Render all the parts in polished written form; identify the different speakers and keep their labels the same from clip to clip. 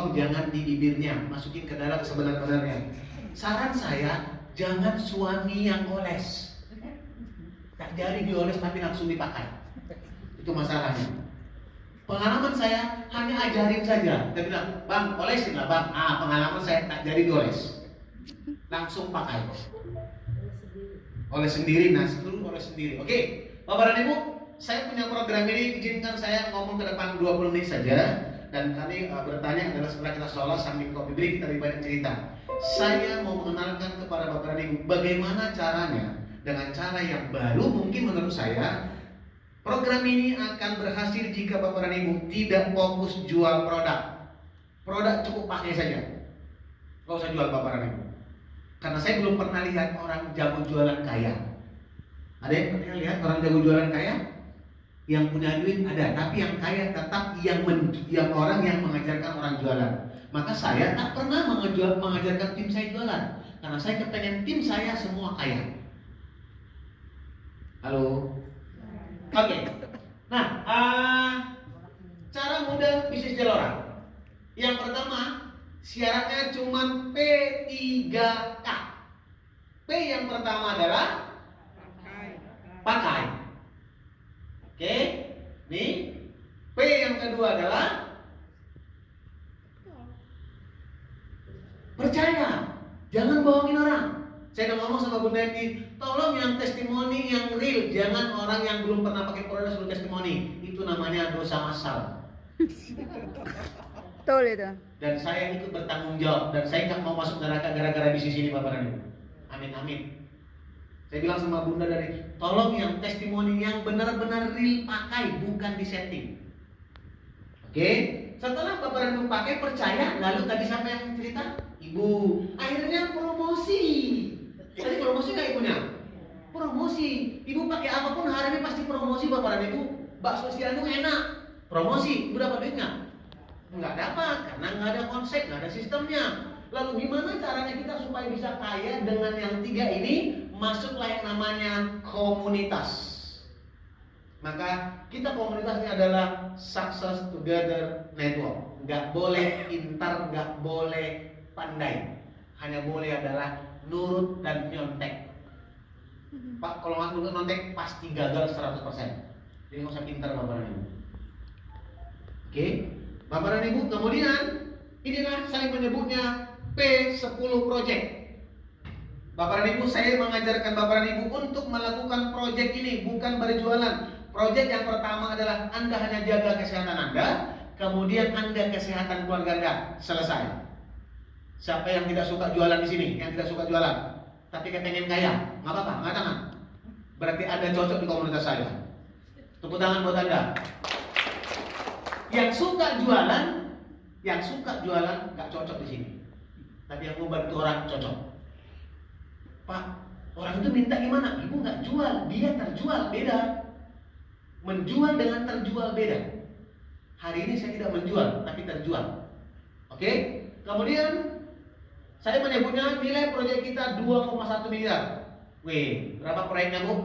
Speaker 1: tolong jangan di bibirnya, masukin ke dalam sebenar-benarnya. Saran saya, jangan suami yang oles. Tak jari dioles tapi langsung dipakai. Itu masalahnya. Pengalaman saya hanya ajarin saja. Dia bilang, bang, olesin lah bang. Pengalaman saya tak jari dioles, langsung pakai. Oles sendiri, nah seluruh oles sendiri. Oke, Bapak dan Ibu, saya punya program ini, izinkan saya ngomong ke depan 20 menit saja. Dan kami bertanya adalah setelah kita sholat sambil kopi break, kita lebih banyak cerita. Saya mau mengenalkan kepada Bapak dan Ibu bagaimana caranya, dengan cara yang baru mungkin menurut saya. Program ini akan berhasil jika Bapak dan Ibu tidak fokus jual produk. Produk cukup pakai saja, nggak usah jual Bapak dan Ibu. Karena saya belum pernah lihat orang jago jualan kaya. Ada yang pernah lihat orang jago jualan kaya? Yang punya duit ada, tapi yang kaya tetap yang orang yang mengajarkan orang jualan. Maka saya tak pernah mengajarkan tim saya jualan, karena saya kepengen tim saya semua kaya. Halo? Oke. Nah, cara mudah bisnis Gelora. Yang pertama, syaratnya cuma P3K. P yang pertama adalah pakai. Oke, nih. P yang kedua adalah percaya. Jangan bohongin orang. Saya udah ngomong sama Bunda Eti, tolong yang testimoni yang real, jangan orang yang belum pernah pakai produk suruh testimoni. Itu namanya dosa massal.
Speaker 2: Betul itu.
Speaker 1: Dan saya ikut bertanggung jawab, dan saya nggak mau masuk neraka gara-gara bisnis ini, Bapak dan Ibu. Amin amin. Saya bilang sama Bunda dari, tolong yang testimoni yang benar-benar real pakai, bukan disetting. Oke? Setelah Bapak dan Ibu pakai, percaya, lalu tadi siapa yang cerita? Ibu. Akhirnya promosi. Tadi promosi nggak ibunya? Promosi. Ibu pakai apapun hari ini pasti promosi, Bapak dan Ibu. Bakso siang itu enak. Promosi. Ibu dapat duitnya? Nggak dapat, karena nggak ada konsep, nggak ada sistemnya. Lalu gimana caranya kita supaya bisa kaya dengan yang tiga ini? Masuklah yang namanya komunitas. Maka kita komunitasnya adalah Success Together Network. Nggak boleh pintar, nggak boleh pandai. Hanya boleh adalah nurut dan nyontek. Pak, kalau nggak nurut nyontek pasti gagal 100%. Jadi nggak usah pintar Bapak dan Ibu. Oke, Bapak dan Ibu, kemudian inilah saya menyebutnya P10 Project. Bapak dan Ibu, saya mengajarkan Bapak dan Ibu untuk melakukan project ini, bukan berjualan. Project yang pertama adalah Anda hanya jaga kesehatan Anda, kemudian Anda kesehatan keluarga Anda. Selesai. Siapa yang tidak suka jualan di sini? Yang tidak suka jualan, tapi kepengen kaya, nggak apa-apa, nggak tangan. Berarti Anda cocok di komunitas saya. Tepuk tangan buat Anda. Yang suka jualan nggak cocok di sini. Tapi yang mau bantu orang cocok. Pak, orang itu minta gimana? Ibu nggak jual, dia terjual, beda. Menjual dengan terjual beda. Hari ini saya tidak menjual, tapi terjual. Oke? Kemudian saya menyebutnya nilai proyek kita 2,1 miliar. Wih, berapa proyeknya Bu?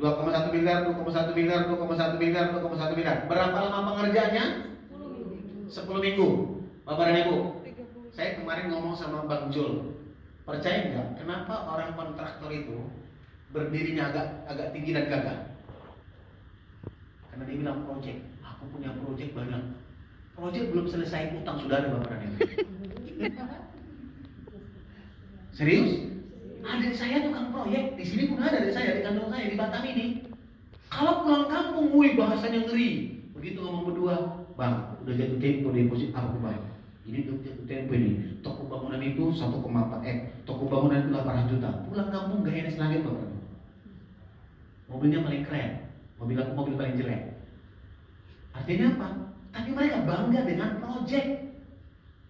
Speaker 1: 2,1 miliar, 2,1 miliar, 2,1 miliar, 2,1 miliar. Berapa lama pengerjaannya? 10 minggu. Bapak dan Ibu, saya kemarin ngomong sama Bang Jul. Percaya nggak? Kenapa orang kontraktor itu berdirinya agak tinggi dan gagah? Karena dia bilang project. Aku punya project banyak. Project belum selesai, utang sudah ada Bapak dan Ibu. Serius? Adik saya tukang proyek. Di sini pun ada adik saya, di kandung saya, di Batam ini. Kalau pulang kampung, wih bahasanya ngeri. Begitu ngomong berdua, bang, udah jatuh tempo deposit apa bang? Ini udah jatuh tempo ini. Toko bangunan itu 1,4 M. Toko bangunan itu 800 juta. Pulang kampung gak enak lagi Bapak. Mobilnya paling keren. Mobil aku mobil paling jelek. Artinya apa? Tapi mereka bangga dengan project.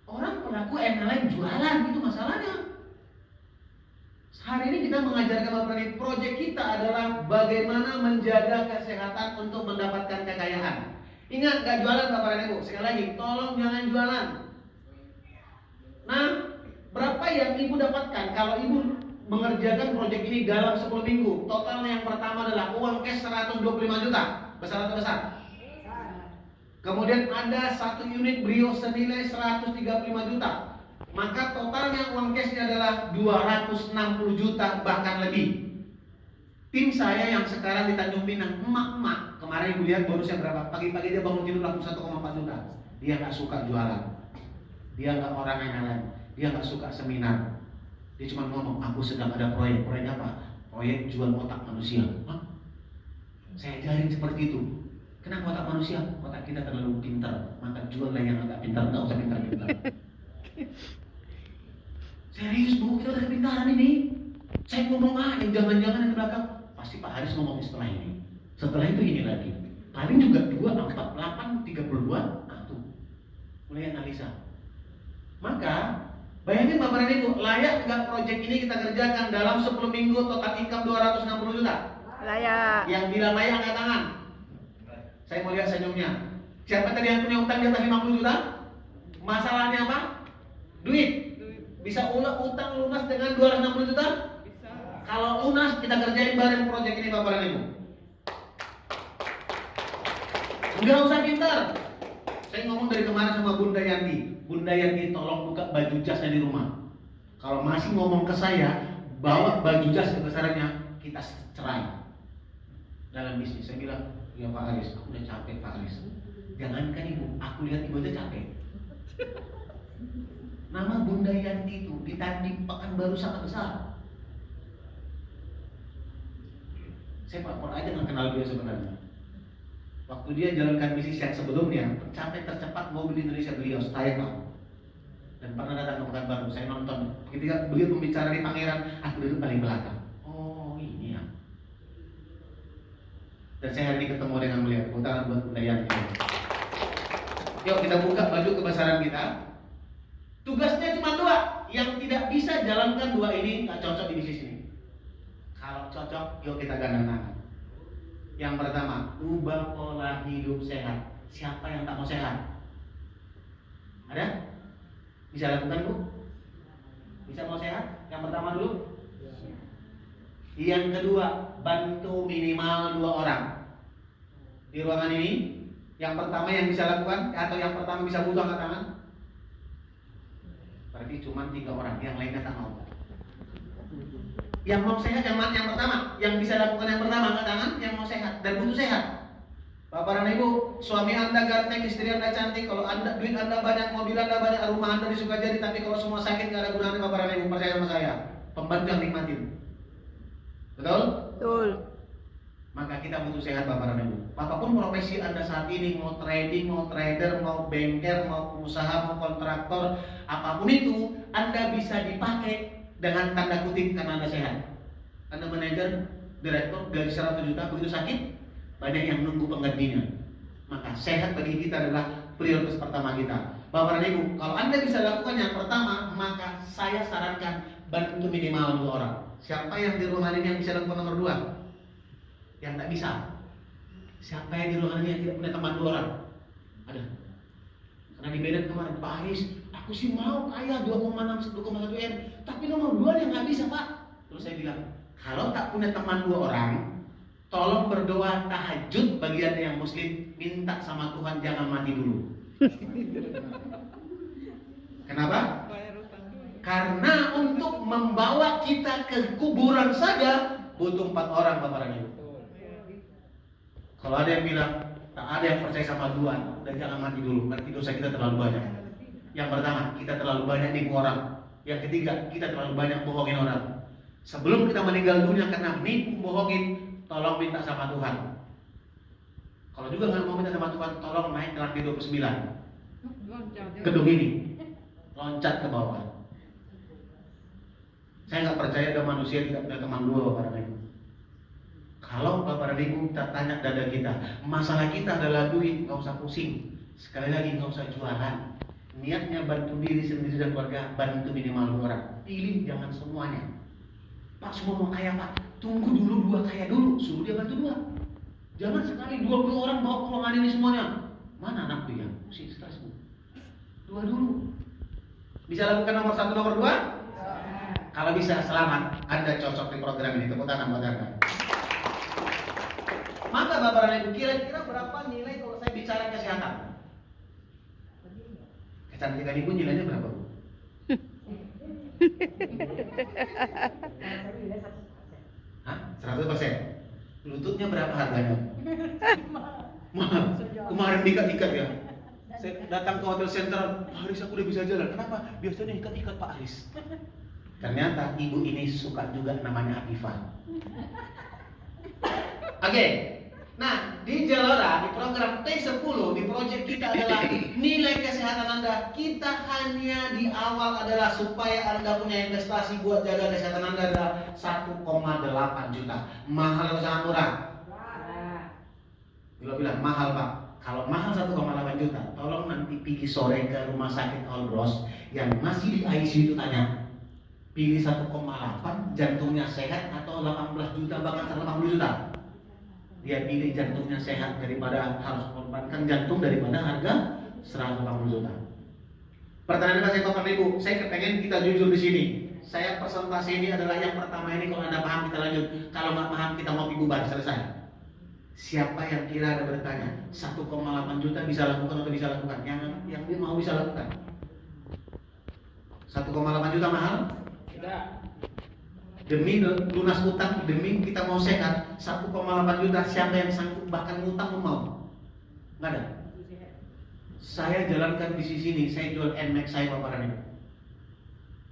Speaker 1: Orang pelaku MLM jualan, itu masalahnya. Hari ini kita mengajarkan Bapak ini, project kita adalah bagaimana menjaga kesehatan untuk mendapatkan kekayaan. Ingat, gak jualan Bapak dan Ibu. Sekali lagi, tolong jangan jualan. Nah, berapa yang Ibu dapatkan kalau Ibu mengerjakan project ini dalam 10 minggu? Totalnya yang pertama adalah uang cash 125 juta. Besar atau besar? Kemudian ada satu unit Brio senilai 135 juta. Maka totalnya uang cashnya adalah 260 juta bahkan lebih. Tim saya yang sekarang di Tanjung Pinang, emak-emak, kemarin ibu lihat bonusnya berapa? Pagi-pagi dia bangun tidur langsung 1,4 juta. Dia nggak suka jualan, dia nggak orang yang lain, dia nggak suka seminar. Dia cuma ngomong, aku sedang ada proyek. Proyek apa? Proyek jual otak manusia. Hah? Saya ajarin seperti itu. Kenapa otak manusia? Otak kita terlalu pintar, maka juallah yang agak pintar, nggak usah pintar-pintar. Serius bu, kita udah kepintaran ini. Saya ngomong yang jangan-jangan yang di belakang. Pasti Pak Haris ngomong setelah ini. Setelah itu ini lagi. Paling juga 2, 4, 8, 32. Nah tuh, mulai analisa. Maka bayangin Bapak dan Ibu, layak nggak proyek ini kita kerjakan dalam 10 minggu total income 260 juta?
Speaker 2: Layak.
Speaker 1: Yang bilang layak angkat tangan. Saya mau lihat senyumnya. Siapa tadi yang punya utang di atas 50 juta? Masalahnya apa? Duit. Bisa utang lunas dengan 260 juta?
Speaker 2: Bisa.
Speaker 1: Kalau lunas kita kerjain bareng proyek ini Bapak dan Ibu. Enggak usah pintar. Saya ngomong dari kemarin sama Bunda Yanti. Bunda Yanti tolong buka baju jasnya di rumah. Kalau masih ngomong ke saya, bawa baju jas kebesarannya, kita cerai. Dalam bisnis saya bilang, ya Pak Aris, aku udah capek Pak Aris. Jangankan ibu, aku lihat ibu aja capek. Nama Bunda Yanti itu ditanding Pekanbaru sangat besar. Saya pernah aja nggak kenal dia sebenarnya. Waktu dia jalankan bisnis yang sebelumnya, pencapaian tercepat mobil di Indonesia beliau, saya tahu. Dan pernah datang ke Pekanbaru, saya nonton. Ketika beliau pembicara di Pangeran, aku duduk paling belakang. Oh ini ya. Dan saya hari ini ketemu dengan beliau. Tepuk tangan buat Bunda Yanti. Yuk kita buka baju kebesaran kita. Tugasnya cuma 2. Yang tidak bisa jalankan 2 ini nggak cocok di bisnis ini. Kalau cocok, yuk kita gandeng tangan. Yang pertama, ubah pola hidup sehat. Siapa yang tak mau sehat? Ada? Bisa lakukan Bu? Bisa mau sehat? Yang pertama dulu. Yang kedua, bantu minimal 2 orang. Di ruangan ini, yang pertama yang bisa lakukan atau yang pertama bisa butuh angkat tangan. Berarti cuma 3 orang, yang lainnya tak mau. Yang mau sehat yang pertama, yang bisa lakukan yang pertama angkat tangan, yang mau sehat dan butuh sehat. Bapak dan Ibu, suami Anda ganteng, istri Anda cantik, kalau Anda duit Anda banyak, mobil Anda banyak, rumah Anda di Sukajadi, tapi kalau semua sakit nggak ada gunanya Bapak dan Ibu, percaya sama saya. Pembantu yang nikmatin. Betul?
Speaker 2: Betul.
Speaker 1: Maka kita butuh sehat Bapak dan Ibu. Apapun profesi Anda saat ini, mau trading, mau trader, mau banker, mau pengusaha, mau kontraktor, apapun itu, Anda bisa dipakai dengan tanda kutip karena Anda sehat. Anda manajer, direktur, gaji 100 juta, begitu sakit, banyak yang nunggu penggantinya. Maka sehat bagi kita adalah prioritas pertama kita. Bapak dan Ibu, kalau Anda bisa lakukan yang pertama, maka saya sarankan bantu minimal 2 orang. Siapa yang di ruangan ini yang bisa lakukan nomor 2? Yang tak bisa. Siapa yang di ruangan ini yang tidak punya teman 2 orang? Ada. Karena di Medan kemarin, Pak Haris, aku sih mau kaya 2,6, 2,1 M, tapi nomor 2 yang nggak bisa Pak. Terus saya bilang, kalau tak punya teman 2 orang, tolong berdoa tahajud bagi Anda yang muslim, minta sama Tuhan jangan mati dulu. Kenapa? Karena untuk membawa kita ke kuburan saja butuh 4 orang Bapak dan Ibu. Kalau ada yang bilang tak ada yang percaya sama Tuhan, dan jangan mati dulu, berarti dosa kita terlalu banyak. Yang pertama, kita terlalu banyak nipu orang. Yang ketiga, kita terlalu banyak bohongin orang. Sebelum kita meninggal dunia karena nipu, bohongin, tolong minta sama Tuhan. Kalau juga nggak mau minta sama Tuhan, tolong naik ke lantai 29 gedung ini, loncat ke bawah. Saya nggak percaya ada manusia tidak punya teman 2 Bapak dan Ibu. Kalau Bapak dan Ibu kita tanya dada kita, masalah kita adalah duit, nggak usah pusing. Sekali lagi nggak usah jualan. Niatnya bantu diri sendiri dan keluarga, bantu minimal 2 orang. Pilih jangan semuanya. Pak semua mau kaya Pak, tunggu dulu 2 kaya dulu, suruh dia bantu 2. Jangan sekali 20 orang bawa keuangan ini semuanya. Mana anakku ya? Mesti stres Bu. 2 dulu. Bisa lakukan nomor 1, nomor 2? Kalau bisa, selamat, Anda cocok di program ini. Tepuk tangan buat Anda. Maka Bapak dan Ibu, kira-kira berapa nilai kalau saya bicara kesehatan? Kecantikan ibu nilainya berapa, Bu? Hah? 100%? Lututnya berapa harganya? Mahal. Kemarin diikat-ikat ya. Saya datang ke hotel Central, Pak Aris aku udah bisa jalan. Kenapa? Biasanya ikat-ikat Pak Aris. Ternyata ibu ini suka juga namanya Afifah. Oke. Nah, di Jalora, di program T10, di proyek kita adalah nilai kesehatan Anda. Kita hanya di awal adalah supaya Anda punya investasi buat jaga kesehatan Anda adalah 1,8 juta. Mahal atau sangat murah? Bilang mahal, Pak. Kalau mahal 1,8 juta, tolong nanti pergi sore ke rumah sakit Albros yang masih di ICU itu tanya. Pilih 1,8, jantungnya sehat atau 18 juta bahkan 180 juta. Dia pilih jantungnya sehat daripada harus mengorbankan jantung daripada harga 180 juta. Pertanyaan saya Bapak Ibu, saya kepengen kita jujur di sini. Saya presentasi ini adalah yang pertama ini, kalau Anda paham kita lanjut. Kalau nggak paham kita mau bubar, selesai. Siapa yang kira ada bertanya 1,8 juta bisa lakukan atau bisa lakukan? Yang dia mau bisa lakukan. 1,8 juta mahal? Tidak. Demi lunas utang, demi kita mau sehat, 1,8 juta siapa yang sanggup bahkan ngutang pun mau? Nggak ada. Saya jalankan bisnis ini, saya jual NMAX saya Bapak dan Ibu.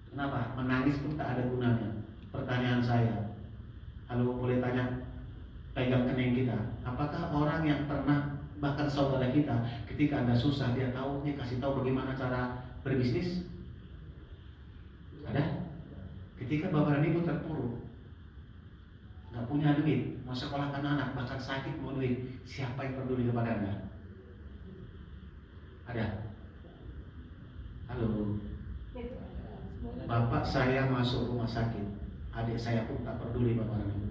Speaker 1: Kenapa? Menangis pun tak ada gunanya. Pertanyaan saya, kalau boleh tanya, pegang kening kita, apakah orang yang pernah bahkan saudara kita ketika Anda susah dia tahu, dia kasih tahu bagaimana cara berbisnis? Ada? Ketika Bapak dan Ibu terpuruk, nggak punya duit, mau sekolahkan anak, bahkan sakit mau duit, siapa yang peduli kepada Anda? Ada? Halo? Bapak saya masuk rumah sakit, adik saya pun tak peduli Bapak dan Ibu.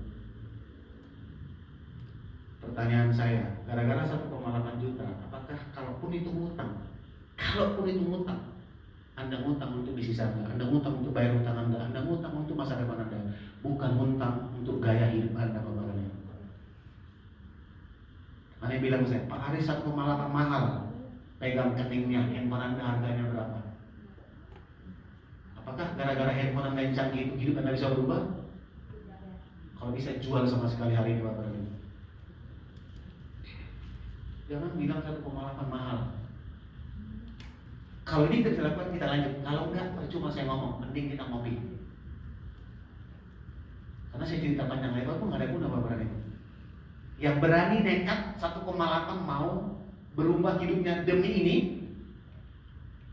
Speaker 1: Pertanyaan saya, gara-gara 1,8 juta, apakah kalaupun itu ngutang, Anda ngutang untuk bisnis Anda ngutang untuk bayar hutang Anda ngutang untuk masa depan Anda, bukan ngutang untuk gaya hidup Anda, Bapak dan Ibu. Anda bilang saya, Pak Aris 1,8 mahal, pegang keningnya, handphone Anda harganya berapa? Apakah gara-gara handphone Anda yang canggih itu hidup Anda bisa berubah? Kalau bisa jual sama sekali hari ini, Bapak dan Ibu. Jangan bilang 1,8 mahal. Kalau ini tidak dilakukan kita lanjut. Kalau enggak percuma saya ngomong, mending kita ngopi. Karena saya cerita panjang lebar pun nggak ada guna Bapak dan Ibu. Yang berani nekat 1,8 mau berubah hidupnya demi ini,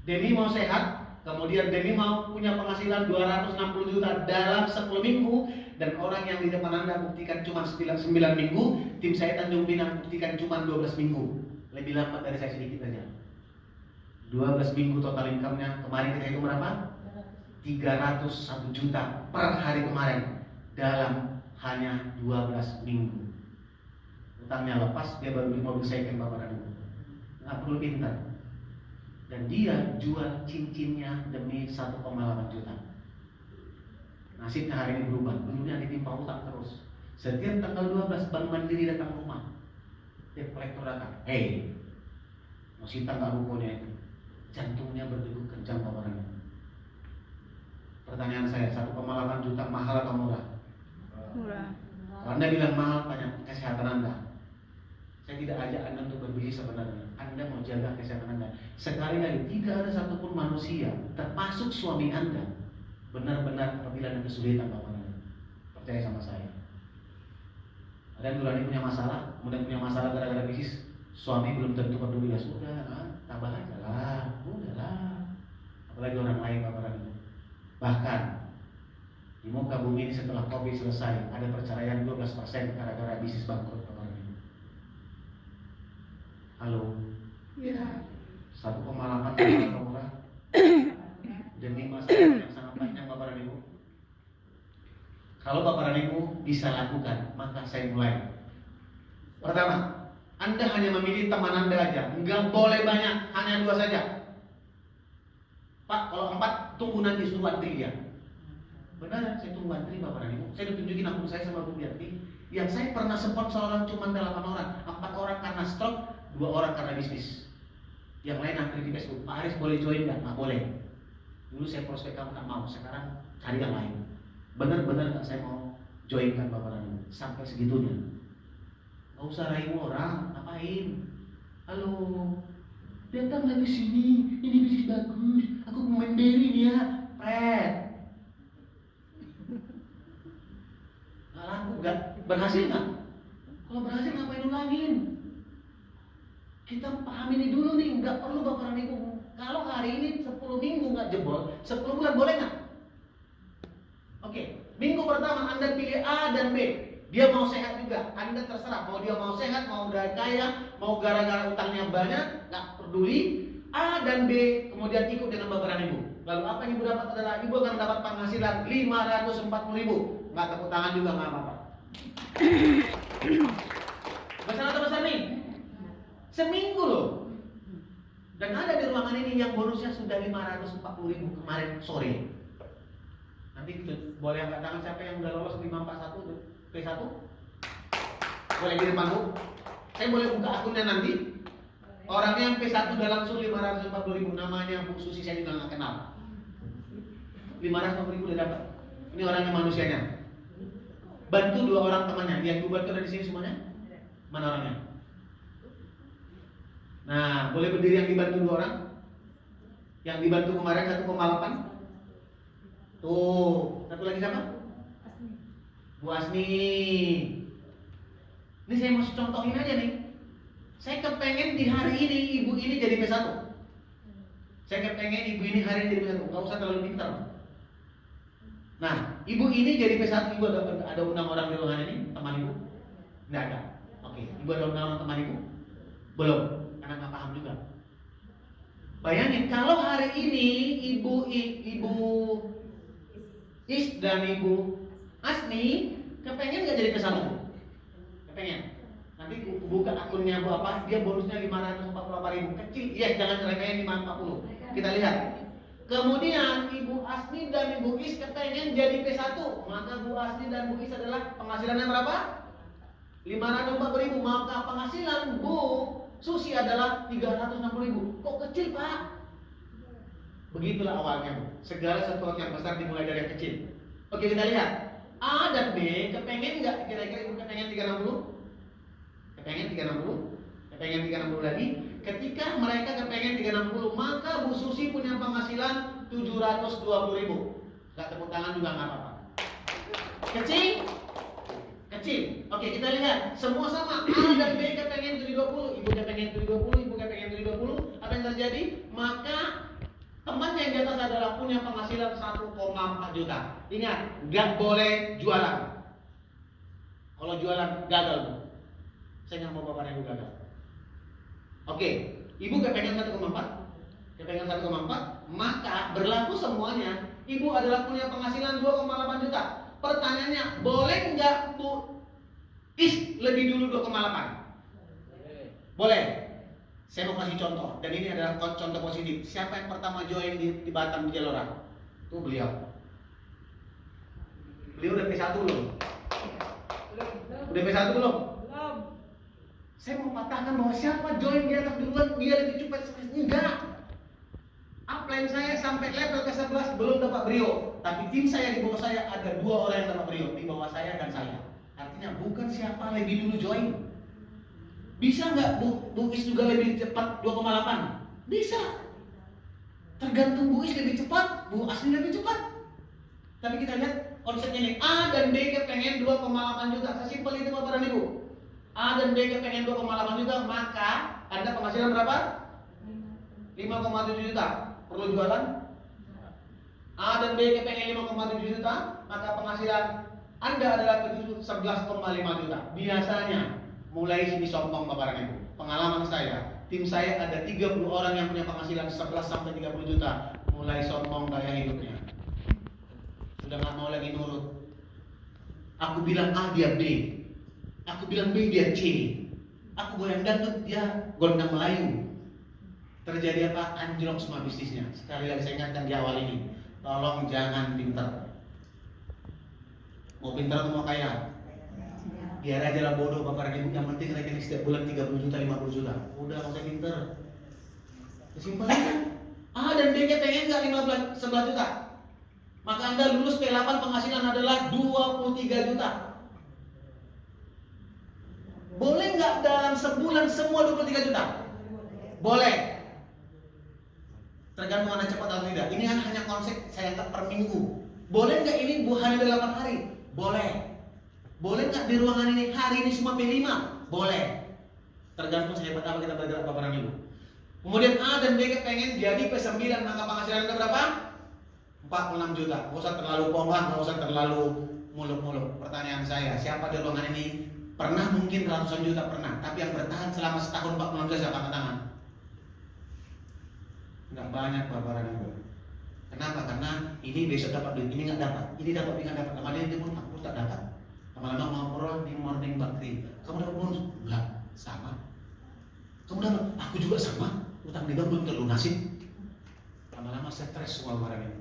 Speaker 1: demi mau sehat, kemudian demi mau punya penghasilan 260 juta dalam 10 minggu, dan orang yang di depan Anda buktikan cuma 9 minggu, tim saya Tanjung Pinang buktikan cuma 12 minggu. Lebih lambat dari saya sedikit aja. 12 minggu total income-nya kemarin kita hitung berapa? 301 juta per hari kemarin dalam hanya 12 minggu. Utangnya lepas, dia baru beli mobil second Bapak dan Ibu. Nggak perlu pintar. Dan dia jual cincinnya demi 1,8 juta. Nasibnya hari ini berubah. Dulunya ditimpa utang terus. Setiap tanggal 12 Bank Mandiri datang rumah. Dia kolektor datang. Hey, mau sita nggak rukonya itu? Jantungnya berdegup kencang Bapak dan Ibu. Pertanyaan saya, 1,8 juta mahal atau murah?
Speaker 2: Murah.
Speaker 1: Kalau Anda bilang mahal, tanya kesehatan Anda. Saya tidak ajak Anda untuk berbisnis sebenarnya. Anda mau jaga kesehatan Anda. Sekali lagi, tidak ada satupun manusia, termasuk suami Anda, benar-benar apabila ada kesulitan Bapak dan Ibu. Percaya sama saya. Ada yang duluan punya masalah, kemudian punya masalah gara-gara bisnis. Suami belum tentu peduli, ya sudah, tabah aja lah, udahlah. Apalagi orang lain Bapak dan Ibu. Bahkan di muka bumi ini setelah Covid selesai, ada perceraian 12% gara-gara bisnis bangkrut Bapak dan Ibu. Halo?
Speaker 2: Ya.
Speaker 1: 1,8 juta murah demi masa yang sangat panjang Bapak dan Ibu. Kalau Bapak dan Ibu bisa lakukan, maka saya mulai. Pertama, Anda hanya memilih teman Anda aja, nggak boleh banyak, hanya 2 saja. Pak, kalau 4 tunggu nanti suruh antri dia. Benar, saya tunggu antri Bapak dan Ibu. Saya tunjukin akun saya sama Bu Biarti. Yang saya pernah sponsor orang cuma 8 orang, 4 orang karena stroke, 2 orang karena bisnis. Yang lain antri di Facebook, Pak Aris boleh join nggak? Nggak boleh. Dulu saya prospek kamu nggak mau, sekarang cari yang lain. Benar-benar nggak saya mau joinkan Bapak Rani sampai segitunya. Nggak usah rayu orang, ngapain? Halo, datang lagi sini, ini bisnis bagus, aku pemain beri nih ya, Fred. Nggak laku, nggak berhasil nggak? Kalau berhasil ngapain ulangin? Kita paham ini dulu nih, nggak perlu Bapak Rani. Kalau hari ini 10 minggu nggak jebol, 10 bulan boleh nggak? Oke, minggu pertama Anda pilih A dan B. Dia mau sehat juga, Anda terserah. Mau dia mau sehat, mau udah kaya, mau gara-gara utangnya banyak, nggak peduli. A dan B kemudian ikut dengan Bapak dan Ibu. Lalu apa yang Ibu dapat adalah Ibu akan dapat penghasilan 540.000. Nggak tepuk tangan juga nggak apa-apa. Besar atau besar nih? Seminggu loh. Dan ada di ruangan ini yang bonusnya sudah 540.000 kemarin sore. Nanti boleh angkat tangan siapa yang udah lolos 541 P1? Boleh di depan Bu. Saya boleh buka akunnya nanti. Orangnya yang P1 udah langsung 540.000, namanya Bu Susi, saya juga nggak kenal. 540.000 udah dapat. Ini orangnya manusianya. Bantu 2 orang temannya. Yang Bu bantu ada di sini semuanya? Mana orangnya? Nah, boleh berdiri yang dibantu 2 orang? Yang dibantu kemarin 1,8? Tuh, satu lagi siapa? Bu Asni. Ini saya mau contohin aja nih. Saya kepengen di hari ini ibu ini jadi P1. Saya kepengen ibu ini hari ini jadi P1. Gak usah terlalu pintar. Nah, ibu ini jadi P1. Ibu ada undang orang di ruangan ini, teman ibu? Nggak ada. Oke, ibu ada undang orang teman ibu? Belum, karena nggak paham juga. Bayangin kalau hari ini ibu Is dan Ibu Asni kepengen nggak jadi P1? Kepengen. Nanti buka akunnya Bu apa? Dia bonusnya 548.000. Kecil, iya jangan remehin 540. Kita lihat. Kemudian Ibu Asni dan Ibu Is kepengen jadi P1. Maka Bu Asni dan Bu Is adalah penghasilannya berapa? 540.000. Maka penghasilan Bu Susi adalah 360.000. Kok kecil Pak? Begitulah awalnya Bu. Segala sesuatu yang besar dimulai dari yang kecil. Oke, kita lihat. A dan B kepengen nggak? Kira-kira Ibu kepengen 360? Kepengen 360? Kepengen 360 lagi? Ketika mereka kepengen 360, maka Bu Susi punya penghasilan 720.000. Nggak tepuk tangan juga nggak apa-apa. Kecil? Kecil. Oke, kita lihat. Semua sama. A dan B kepengen 720. Ibu kepengen 720, Ibu kepengen 720. Apa yang terjadi? Maka teman yang di atas adalah punya penghasilan 1,4 juta. Ingat, nggak boleh jualan. Kalau jualan gagal Bu. Saya nggak mau Bapak Ibu gagal. Oke, Ibu kepengen 1,4, kepengen 1,4, maka berlaku semuanya. Ibu adalah punya penghasilan 2,8 juta. Pertanyaannya, boleh nggak Bu Is lebih dulu 2,8? Boleh. Saya mau kasih contoh, dan ini adalah contoh positif. Siapa yang pertama join di Batam di Jalora? Itu beliau. Beliau udah P1 belum? Udah P1 belum? Belum. Saya mau patahkan bahwa siapa join di atas duluan dia lebih cepat. Enggak. Upline saya sampai level ke-11 belum dapat brio, tapi tim saya di bawah saya ada 2 orang yang dapat brio, di bawah saya dan saya. Artinya bukan siapa lebih dulu join. Bisa nggak Bu Is juga lebih cepat 2,8? Bisa. Tergantung Bu Is lebih cepat, Bu Asni lebih cepat. Tapi kita lihat konsepnya ini. A dan B kepengen 2,8 juta. Sesimpel itu Bapak dan Ibu. A dan B kepengen 2,8 juta, maka Anda penghasilan berapa? 5,7 juta. Perlu jualan? A dan B kepengen 5,7 juta, maka penghasilan Anda adalah 11,5 juta. Biasanya mulai sini sombong Bapak dan Ibu. Pengalaman saya, tim saya ada 30 orang yang punya penghasilan 11 sampai 30 juta. Mulai sombong gaya hidupnya. Sudah nggak mau lagi nurut. Aku bilang A dia B. Aku bilang B dia C. Aku goyang dangdut dia gondang Melayu. Terjadi apa? Anjlok semua bisnisnya. Sekali lagi saya ingatkan di awal ini, tolong jangan pintar. Mau pintar atau mau kaya? Biar aja lah bodoh Bapak dan Ibu. Yang penting rekening setiap bulan 30 juta, 50 juta. Udah nggak usah pintar. Kesimpulannya, A dan B pengen nggak 11 juta? Maka Anda lulus P8 penghasilan adalah 23 juta. Boleh nggak dalam sebulan semua 23 juta? Boleh. Tergantung Anda cepat atau tidak. Ini kan hanya konsep saya anggap per minggu. Boleh nggak ini hanya 8 hari? Boleh. Boleh nggak di ruangan ini hari ini semua P5? Boleh. Tergantung sehebat apa kita bergerak Bapak Ibu. Kemudian A dan B pengen jadi P9, maka penghasilan Anda berapa? 46 juta. Nggak usah terlalu pompa, nggak usah terlalu muluk-muluk. Pertanyaan saya, siapa di ruangan ini pernah mungkin ratusan juta pernah, tapi yang bertahan selama setahun 46 juta siapa angkat tangan? Nggak banyak Bapak Ibu. Kenapa? Karena ini besok dapat duit, ini nggak dapat, ini dapat, ini nggak dapat. Kemudian dia pun aku tak dapat. Lama-lama ngobrol di morning bakti. Kamu dapat bonus? Enggak, sama. Kamu dapat? Aku juga sama. Utang di bank belum terlunasin. Lama-lama stres semua barang ini.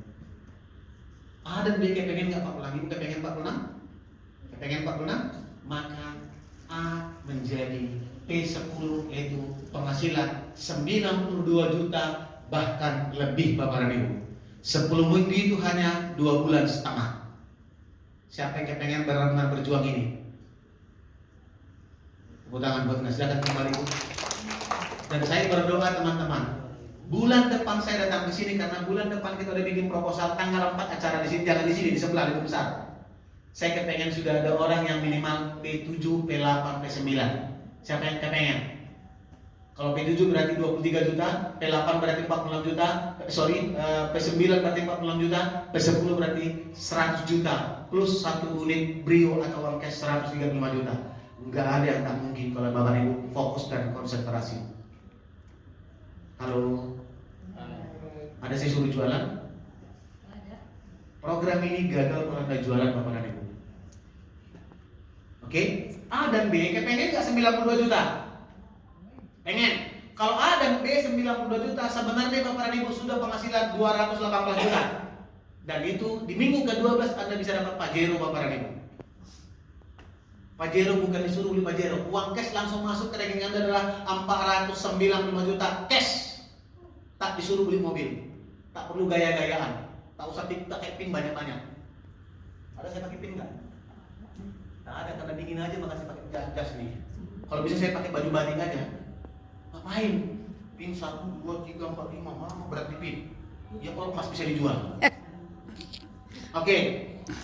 Speaker 1: A dan B pengen nggak 46? Ibu pengen 46? Pengen 46? Maka A menjadi P10, yaitu penghasilan 92 juta bahkan lebih Bapak dan Ibu. 10 minggu itu hanya 2 bulan setengah. Siapa yang pengen benar-benar berjuang ini? Tepuk tangan buat Anda, silakan kembali Bu. Dan saya berdoa teman-teman, bulan depan saya datang ke sini karena bulan depan kita udah bikin proposal tanggal 4 acara di sini, jangan di sini, di sebelah lebih besar. Saya kepengen sudah ada orang yang minimal P7, P8, P9. Siapa yang kepengen? Kalau P7 berarti 23 juta, P8 berarti 46 juta, P9 berarti 46 juta, P10 berarti 100 juta, plus 1 unit Brio atau uang cash 135 juta. Enggak ada yang tak mungkin kalau Bapak Ibu fokus dan konsentrasi. Halo, ada saya suruh jualan? Program ini gagal kalau Anda jualan Bapak dan Ibu. Oke, A dan B kepengen nggak 92 juta? Pengen. Kalau A dan B 92 juta, sebenarnya Bapak dan Ibu sudah penghasilan 218 juta. Dan itu di minggu ke-12 Anda bisa dapat Pajero Bapak dan Ibu. Pajero bukan disuruh beli Pajero, uang cash langsung masuk ke rekening Anda adalah 495 juta cash. Tak disuruh beli mobil, tak perlu gaya-gayaan, tak usah pakai pin banyak-banyak. Ada saya pakai pin nggak? Tak ada, karena dingin aja makanya saya pakai jas nih. Kalau bisa saya pakai baju batik aja. Ngapain? Pin 1, 2, 3, 4, 5, malah berat di pin. Ya kalau mas bisa dijual. Oke,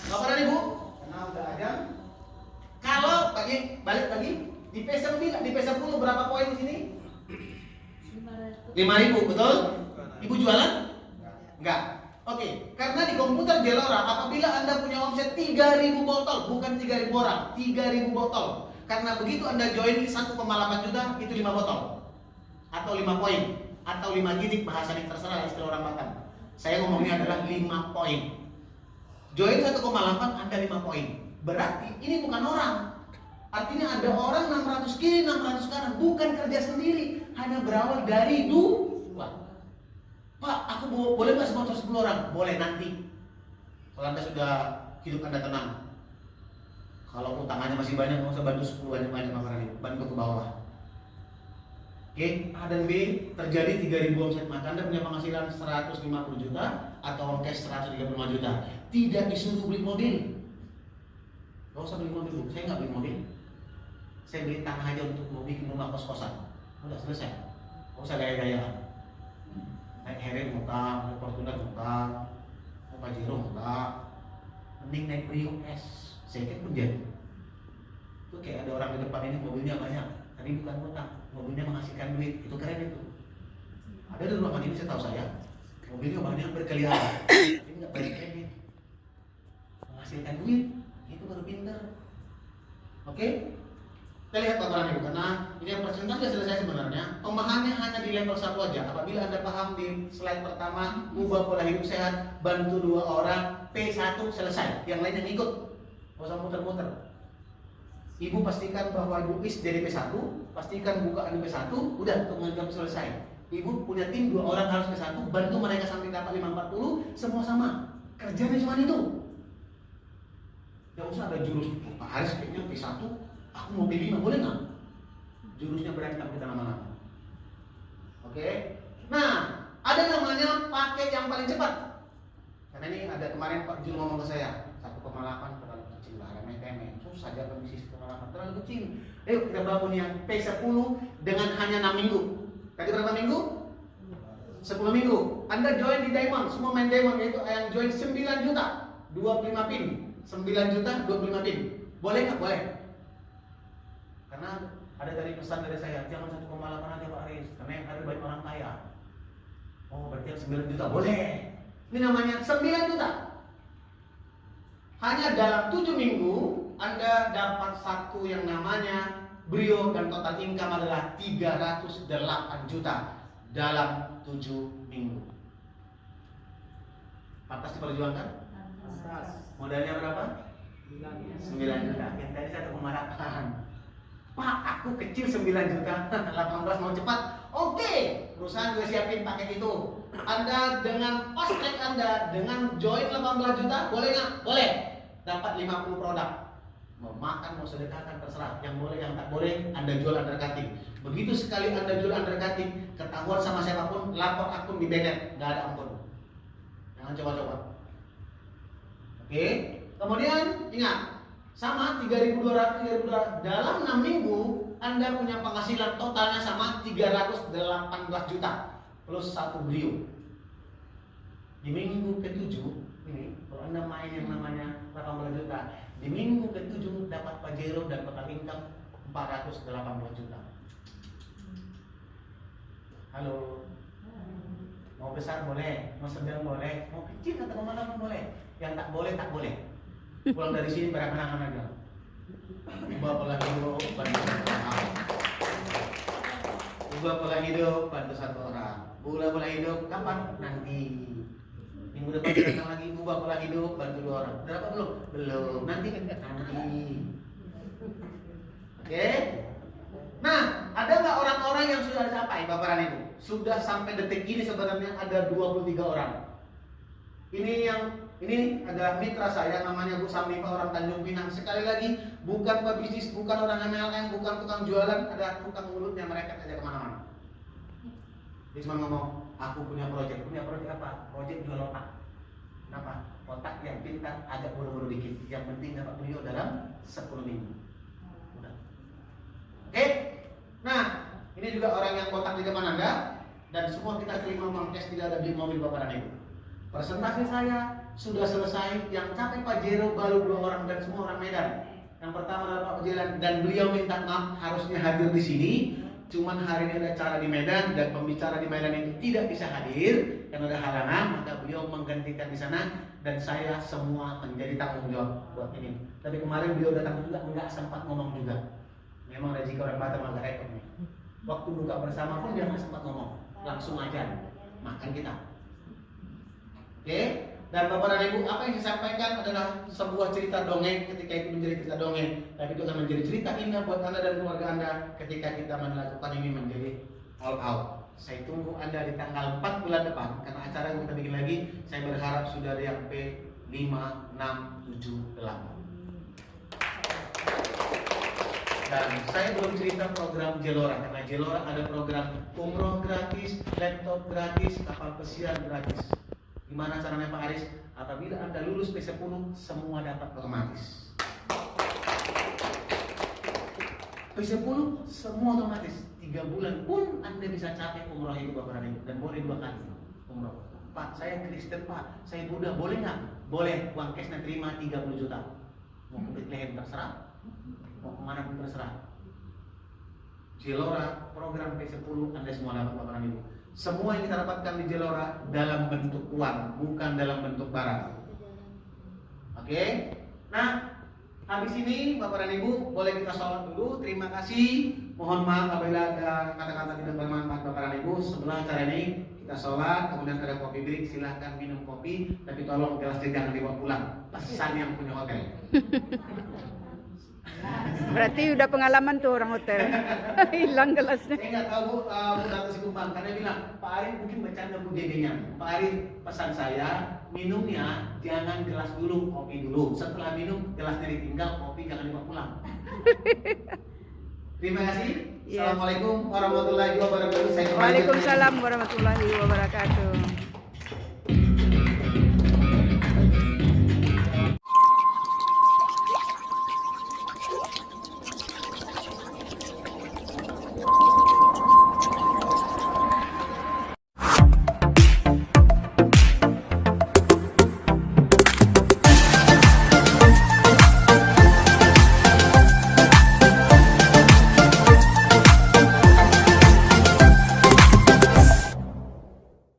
Speaker 1: Bapak dan Ibu, karena udah ada. Kalau balik lagi di P9, di P10 berapa poin di sini? 5.000, betul? Ibu jualan? Enggak. Oke, karena di komputer Gelora apabila Anda punya omset 3.000 botol, bukan 3.000 orang, 3.000 botol. Karena begitu Anda join 1,8 juta, itu 5 botol. Atau 5 poin, atau 5 gidik, bahasa yang terserah istilah orang Batak. Saya ngomongnya adalah 5 poin. Join 1,8, Anda 5 poin. Berarti ini bukan orang. Artinya ada orang 600 kiri, 600 kanan, bukan kerja sendiri, hanya berawal dari 2. Pak, aku boleh nggak sponsor 10 orang? Boleh nanti. Kalau Anda sudah hidup Anda tenang. Kalau utangannya masih banyak, nggak usah bantu 10 banyak-banyak makanan, bantu ke bawah. Oke, A dan B terjadi 3.000 omset, maka Anda punya penghasilan 150 juta atau cash 135 juta. Tidak disuruh beli mobil. Gak usah beli mobil, saya nggak beli mobil. Saya beli tanah aja untuk mau bikin rumah kos-kosan. Udah selesai. Gak usah gaya-gayaan. Naik Harrier muka, naik Fortuner muka, naik Pajero muka. Mending naik Brio S. Saya pun jadi. Itu kayak ada orang di depan ini mobilnya banyak. Tadi bukan utang, mobilnya menghasilkan duit. Itu keren itu. Ada di ruangan ini saya tahu saya. Mobilnya banyak berkeliaran, tapi nggak bayar kredit. Menghasilkan duit. Itu baru pinter. Oke? Kita lihat Bapak Ibu, karena ini yang persentase selesai sebenarnya. Pemahamannya hanya di level 1 aja. Apabila Anda paham di slide pertama, ubah pola hidup sehat, bantu 2 orang, P1 selesai. Yang lain yang ikut. Gak usah muter-muter. Ibu pastikan bahwa Ibu is dari P1, pastikan bukaan P1, udah untuk menganggap selesai. Ibu punya tim 2 orang harus P1, bantu mereka sampai dapat 540, semua sama. Kerjanya cuma itu. Gak usah ada jurus, Pak Haris kayaknya P1, aku mau P5, boleh nggak? Jurusnya berantem kita lama-lama. Oke? Nah, ada namanya paket yang paling cepat. Karena ini ada kemarin Pak Jul ngomong ke saya, 1,8 terlalu kecil lah, remeh-temeh. Susah jaga bisnis 1,8 terlalu kecil. Ayo kita bangun yang P10 dengan hanya 6 minggu. Tadi berapa minggu? 10 minggu. Anda join di Diamond, semua main Diamond, yaitu yang join 9 juta, 25 pin. 9 juta, 25 pin. Boleh nggak? Boleh. Karena ada tadi pesan dari saya, jangan 1,8 aja Pak Aris, karena yang ada banyak orang kaya. Oh, berarti yang 9 juta boleh. Ini namanya 9 juta. Hanya dalam 7 minggu Anda dapat satu yang namanya Brio, dan total income adalah 308 juta dalam 7 minggu. Pantas diperjuangkan? Modalnya berapa? 9 juta. Yang tadi saya kemarahan. Pak, aku kecil 9 juta, 18 mau cepat. Oke, perusahaan juga siapin paket itu. Anda dengan fast track Anda, dengan join 18 juta, boleh nggak? Boleh. Dapat 50 produk. Mau makan, mau sedekahkan, terserah. Yang boleh, yang tak boleh, Anda jual undercutting. Begitu sekali Anda jual undercutting, ketahuan sama siapapun, lapor akun di banned, nggak ada ampun. Jangan coba-coba. Oke, kemudian ingat, sama 3.200 dalam 6 minggu Anda punya penghasilan totalnya sama 318 juta plus 1 Brio. Di minggu ke-7 ini kalau Anda main yang namanya 18 juta, di minggu ke-7 dapat Pajero dan total income 418 juta. Halo. Mau besar boleh, mau sedang boleh, mau kecil atau kemana pun boleh. Yang tak boleh, tak boleh. Pulang dari sini berangan-angan aja. Ubah pola hidup, bantu satu orang. Ubah pola hidup, bantu satu orang. Ubah pola hidup, kapan? Nanti. Minggu depan datang lagi, ubah pola hidup, bantu 2 orang. Udah dapat belum? Belum. Nanti. Oke? Nah, ada nggak orang-orang yang sudah capai, Bapak dan Ibu? Sudah sampai detik ini sebenarnya ada 23 orang. Ini adalah mitra saya, namanya Bu Samipa, orang Tanjung Pinang. Sekali lagi, bukan pebisnis, bukan orang MLM, bukan tukang jualan, ada tukang mulutnya mereka aja kemana-mana. Dia cuma ngomong, aku punya proyek apa? Proyek jual otak. Kenapa? Otak yang pintar, agak buru-buru dikit. Yang penting dapat beliau dalam 10 minggu. Udah. Oke? Nah, ini juga orang yang kotak di depan Anda, dan semua kita terima uang cash, tidak ada beli mobil Bapak dan Ibu. Presentasi saya sudah selesai, yang capai Pajero baru 2 orang dan semua orang Medan. Yang pertama adalah Pak Pajelan, dan beliau minta maaf harusnya hadir di sini. Cuman hari ini ada acara di Medan dan pembicara di Medan itu tidak bisa hadir karena ada halangan, maka beliau menggantikan di sana dan saya semua menjadi tanggung jawab buat ini. Tapi kemarin beliau datang juga nggak sempat ngomong juga. Memang rezeki orang Batam agak repot nih. Waktu buka bersama pun dia nggak sempat ngomong, langsung aja makan kita. Oke, dan Bapak dan Ibu, apa yang saya sampaikan adalah sebuah cerita dongeng ketika itu menjadi cerita dongeng, tapi itu akan menjadi cerita indah buat Anda dan keluarga Anda ketika kita melakukan ini menjadi all out. Saya tunggu Anda di tanggal 4 bulan depan, karena acara yang kita bikin lagi, saya berharap sudah ada yang P5, 6, 7, 8. Dan saya belum cerita program Jelora, karena Jelora ada program umroh gratis, laptop gratis, kapal pesiar gratis. Gimana caranya Pak Aris? Apabila Anda lulus P10, semua dapat otomatis. P10 semua otomatis. 3 bulan pun Anda bisa capai umroh itu Bapak dan Ibu, dan boleh 2 kali umroh. Pak, saya Kristen Pak, saya Buddha, boleh nggak? Boleh, uang cashnya terima 30 juta. Mau ke Bethlehem terserah, mau kemana pun terserah. Jelora, program P10 Anda semua dapat Bapak dan Ibu. Semua yang kita dapatkan di Jelora dalam bentuk uang, bukan dalam bentuk barang. Oke? Nah, habis ini Bapak dan Ibu boleh kita sholat dulu. Terima kasih. Mohon maaf apabila ada kata-kata tidak bermanfaat Bapak dan Ibu. Setelah acara ini kita sholat, kemudian ada kopi break, silahkan minum kopi, tapi tolong gelasnya jangan dibawa pulang. Pesan yang punya hotel.
Speaker 2: Berarti udah pengalaman tuh orang hotel. Hilang gelasnya.
Speaker 1: Saya nggak tahu Bu Datu Sikumbang, karena dia bilang Pak Arif mungkin bercanda Bu Dedenya. Pak Arif, pesan saya minumnya jangan gelas dulu, kopi dulu. Setelah minum gelasnya ditinggal, kopi jangan dibawa pulang. Terima kasih.
Speaker 2: Yes.
Speaker 1: Assalamualaikum warahmatullahi wabarakatuh. Saya kembali
Speaker 2: Waalaikumsalam warahmatullahi wabarakatuh.